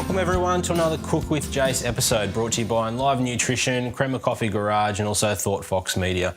Welcome everyone to another Cook With Jase episode brought to you by Enliven Nutrition, Crema Coffee Garage and also Thought Fox Media.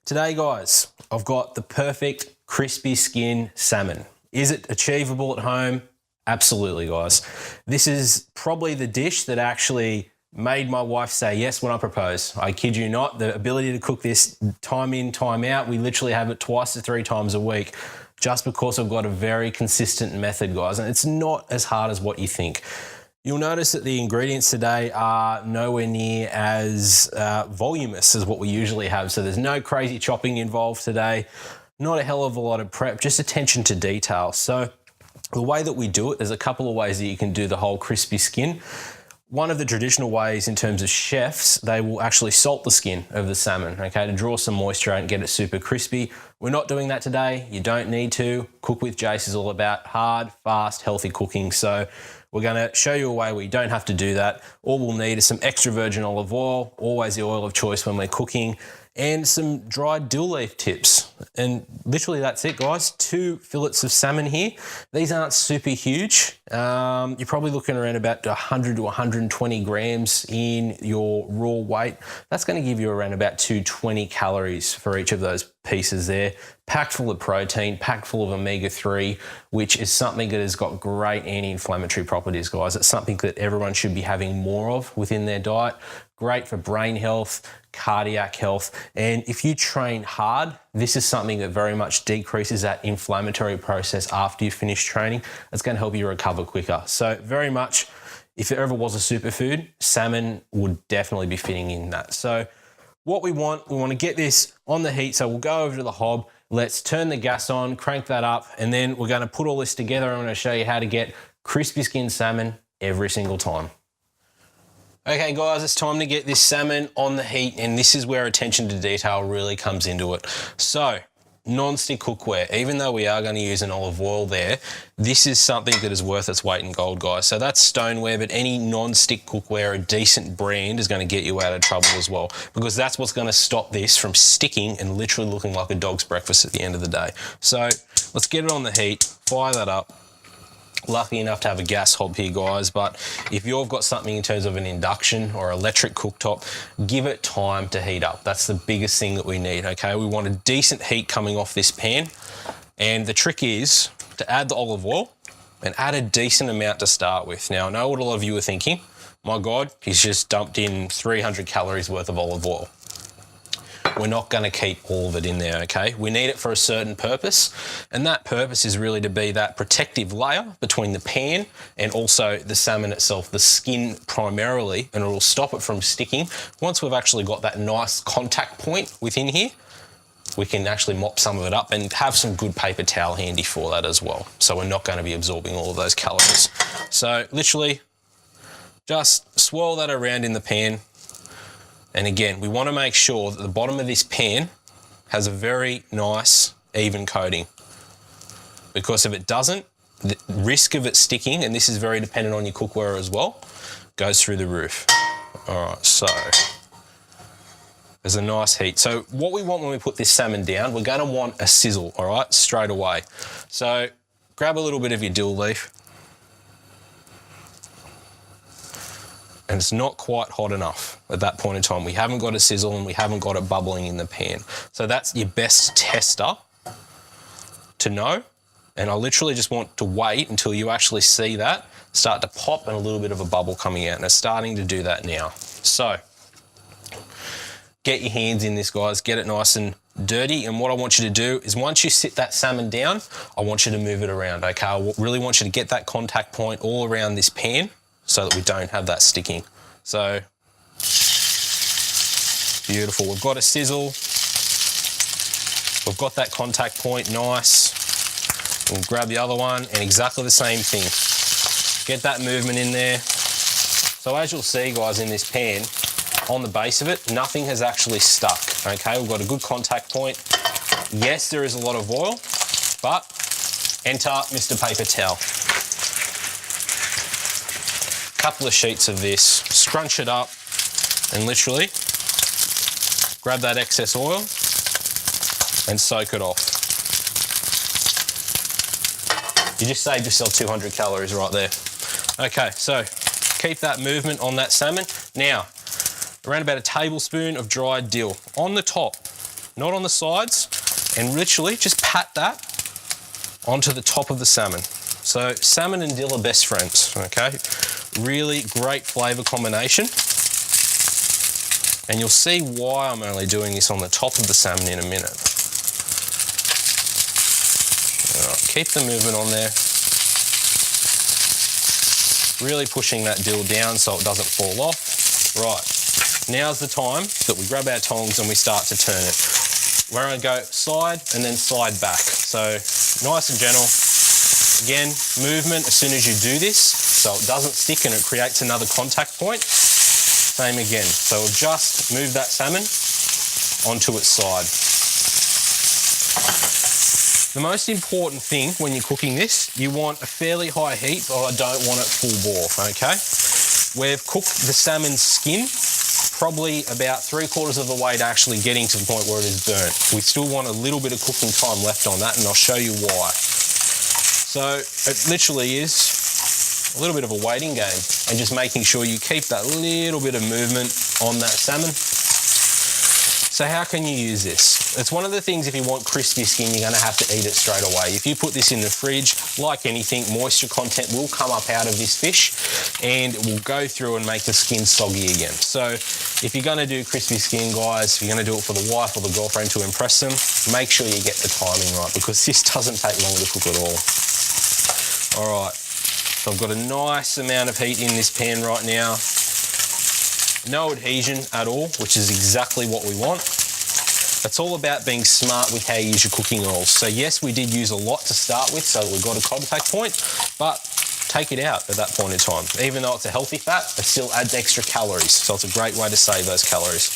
Today guys, I've got the perfect crispy skin salmon. Is it achievable at home? Absolutely guys. This is probably the dish that actually made my wife say yes when I proposed. I kid you not, the ability to cook this time in, time out, we literally have it twice to three times a week just because I've got a very consistent method guys, and it's not as hard as what you think. You'll notice that the ingredients today are nowhere near as voluminous as what we usually have. So there's no crazy chopping involved today, not a hell of a lot of prep, just attention to detail. So the way that we do it, there's a couple of ways that you can do the whole crispy skin. One of the traditional ways in terms of chefs, they will actually salt the skin of the salmon, okay, to draw some moisture out and get it super crispy. We're not doing that today. You don't need to. Cook with Jase is all about hard, fast, healthy cooking. So we're going to show you a way where you don't have to do that. All we'll need is some extra virgin olive oil, always the oil of choice when we're cooking, and some dried dill leaf tips. And literally that's it guys, 2 fillets of salmon here. These aren't super huge. You're probably looking around about 100 to 120 grams in your raw weight. That's going to give you around about 220 calories for each of those pieces there. Packed full of protein, packed full of omega-3, which is something that has got great anti-inflammatory properties, guys. It's something that everyone should be having more of within their diet. Great for brain health, cardiac health, and if you train hard, this is something that very much decreases that inflammatory process after you finish training. It's going to help you recover quicker. So very much, if there ever was a superfood, salmon would definitely be fitting in that. So what we want to get this on the heat. So we'll go over to the hob. Let's turn the gas on, crank that up, and then we're going to put all this together. I'm going to show you how to get crispy skin salmon every single time. Okay guys, it's time to get this salmon on the heat, and this is where attention to detail really comes into it. So, non-stick cookware, even though we are going to use an olive oil there, this is something that is worth its weight in gold, guys. So that's stoneware, but any non-stick cookware, a decent brand, is going to get you out of trouble as well, because that's what's going to stop this from sticking and literally looking like a dog's breakfast at the end of the day. So let's get it on the heat, fire that up. Lucky enough to have a gas hob here guys, but if you've got something in terms of an induction or electric cooktop, give it time to heat up. That's the biggest thing that we need, okay? We want a decent heat coming off this pan, and the trick is to add the olive oil and add a decent amount to start with. Now I know what a lot of you are thinking, my God, he's just dumped in 300 calories worth of olive oil. We're not going to keep all of it in there, okay? We need it for a certain purpose, and that purpose is really to be that protective layer between the pan and also the salmon itself, the skin primarily, and it will stop it from sticking. Once we've actually got that nice contact point within here, we can actually mop some of it up and have some good paper towel handy for that as well. So we're not going to be absorbing all of those calories. So literally just swirl that around in the pan. And again, we want to make sure that the bottom of this pan has a very nice, even coating. Because if it doesn't, the risk of it sticking, and this is very dependent on your cookware as well, goes through the roof. All right, so there's a nice heat. So what we want when we put this salmon down, we're going to want a sizzle, all right, straight away. So grab a little bit of your dill leaf. And it's not quite hot enough at that point in time. We haven't got a sizzle and we haven't got it bubbling in the pan. So that's your best tester to know. And I literally just want to wait until you actually see that start to pop and a little bit of a bubble coming out. And it's starting to do that now. So get your hands in this, guys. Get it nice and dirty. And what I want you to do is once you sit that salmon down, I want you to move it around, okay? I really want you to get that contact point all around this pan, so that we don't have that sticking. So, beautiful. We've got a sizzle. We've got that contact point, nice. We'll grab the other one and exactly the same thing. Get that movement in there. So as you'll see, guys, in this pan, on the base of it, nothing has actually stuck, okay? We've got a good contact point. Yes, there is a lot of oil, but enter Mr. Paper Towel. Couple of sheets of this, scrunch it up, and literally grab that excess oil and soak it off. You just saved yourself 200 calories right there. Okay, so Keep that movement on that salmon. Now, around about a tablespoon of dried dill on the top, not on the sides, and literally just pat that onto the top of the salmon. So salmon and dill are best friends, okay? Really great flavour combination. And you'll see why I'm only doing this on the top of the salmon in a minute. All right, keep the movement on there. Really pushing that dill down so it doesn't fall off. Right, now's the time that we grab our tongs and we start to turn it. We're going to go side and then side back. So nice and gentle. Again, movement as soon as you do this so it doesn't stick and it creates another contact point. Same again. So we'll just move that salmon onto its side. The most important thing when you're cooking this, you want a fairly high heat, but I don't want it full bore, okay? We've cooked the salmon's skin probably about 3/4 of the way to actually getting to the point where it is burnt. We still want a little bit of cooking time left on that, and I'll show you why. So it literally is a little bit of a waiting game and just making sure you keep that little bit of movement on that salmon. So how can you use this? It's one of the things, if you want crispy skin, you're gonna have to eat it straight away. If you put this in the fridge, like anything, moisture content will come up out of this fish and it will go through and make the skin soggy again. So if you're gonna do crispy skin, guys, if you're gonna do it for the wife or the girlfriend to impress them, make sure you get the timing right because this doesn't take long to cook at all. All right. So I've got a nice amount of heat in this pan right now. No adhesion at all, which is exactly what we want. It's all about being smart with how you use your cooking oils. So yes, we did use a lot to start with so that we've got a contact point, but take it out at that point in time. Even though it's a healthy fat, it still adds extra calories. So it's a great way to save those calories.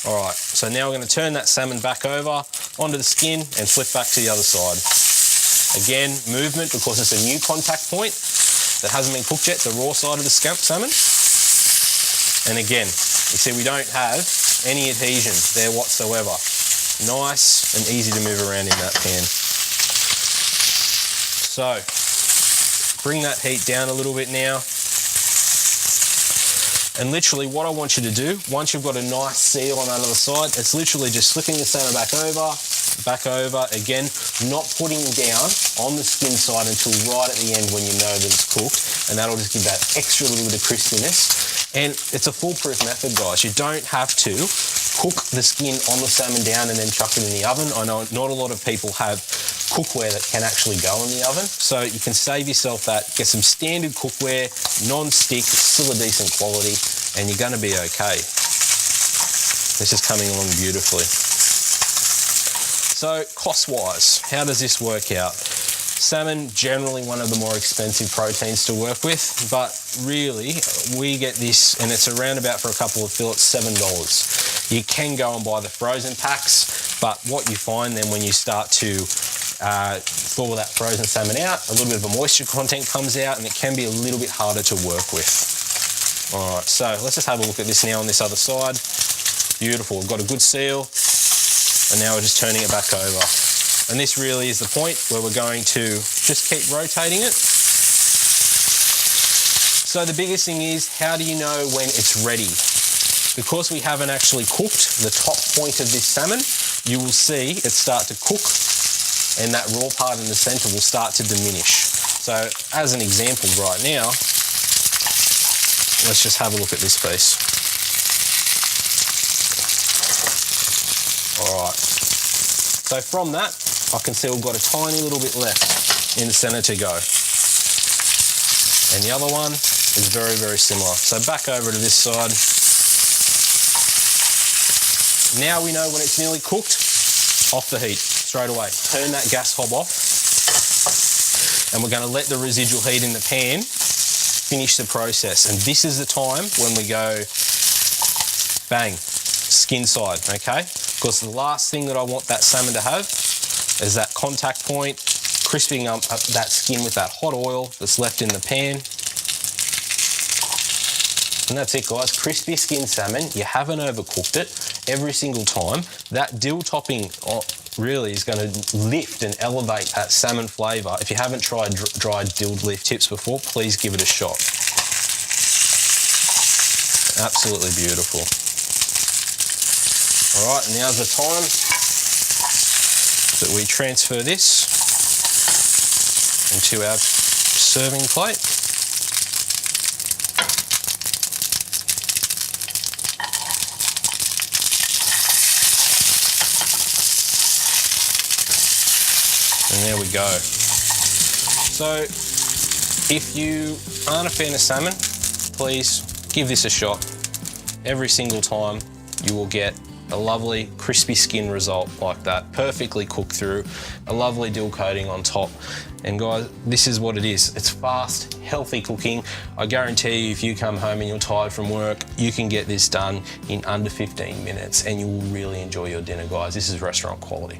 All right, so now we're gonna turn that salmon back over onto the skin and flip back to the other side. Again, movement because it's a new contact point that hasn't been cooked yet, the raw side of the salmon. And again, you see we don't have any adhesion there whatsoever. Nice and easy to move around in that pan. So, bring that heat down a little bit now. And literally what I want you to do, once you've got a nice seal on that other side, it's literally just flipping the salmon back over, again, not putting down on the skin side until right at the end when you know that it's cooked, and that'll just give that extra little bit of crispiness. And it's a foolproof method, guys. You don't have to cook the skin on the salmon down and then chuck it in the oven. I know not a lot of people have cookware that can actually go in the oven, so you can save yourself that. Get some standard cookware, non-stick, still a decent quality, and you're going to be okay. This is coming along beautifully. So cost-wise, how does this work out? Salmon, generally one of the more expensive proteins to work with, but really we get this and it's around about, for a couple of fillets, $7. You can go and buy the frozen packs, but what you find then when you start to thaw that frozen salmon out, a little bit of a moisture content comes out and it can be a little bit harder to work with. All right, so let's just have a look at this now on this other side. Beautiful, we've got a good seal, and now we're just turning it back over. And this really is the point where we're going to just keep rotating it. So the biggest thing is, how do you know when it's ready? Because we haven't actually cooked the top point of this salmon, you will see it start to cook and that raw part in the center will start to diminish. So as an example right now, let's just have a look at this piece. All right. So from that, I can see we've got a tiny little bit left in the center to go. And the other one is very, very similar. So back over to this side. Now we know when it's nearly cooked, off the heat straight away. Turn that gas hob off. And we're going to let the residual heat in the pan finish the process. And this is the time when we go bang, skin side, okay? Because the last thing that I want that salmon to have is that contact point, crisping up that skin with that hot oil that's left in the pan. And that's it, guys. Crispy skin salmon. You haven't overcooked it every single time. That dill topping really is going to lift and elevate that salmon flavour. If you haven't tried dried dill leaf tips before, please give it a shot. Absolutely beautiful. All right, now's the time that we transfer this into our serving plate. And there we go. So if you aren't a fan of salmon, please give this a shot. Every single time you will get a lovely crispy skin result like that, perfectly cooked through, a lovely dill coating on top. And guys, this is what it is. It's fast, healthy cooking. I guarantee you if you come home and you're tired from work, you can get this done in under 15 minutes and you will really enjoy your dinner, guys. This is restaurant quality.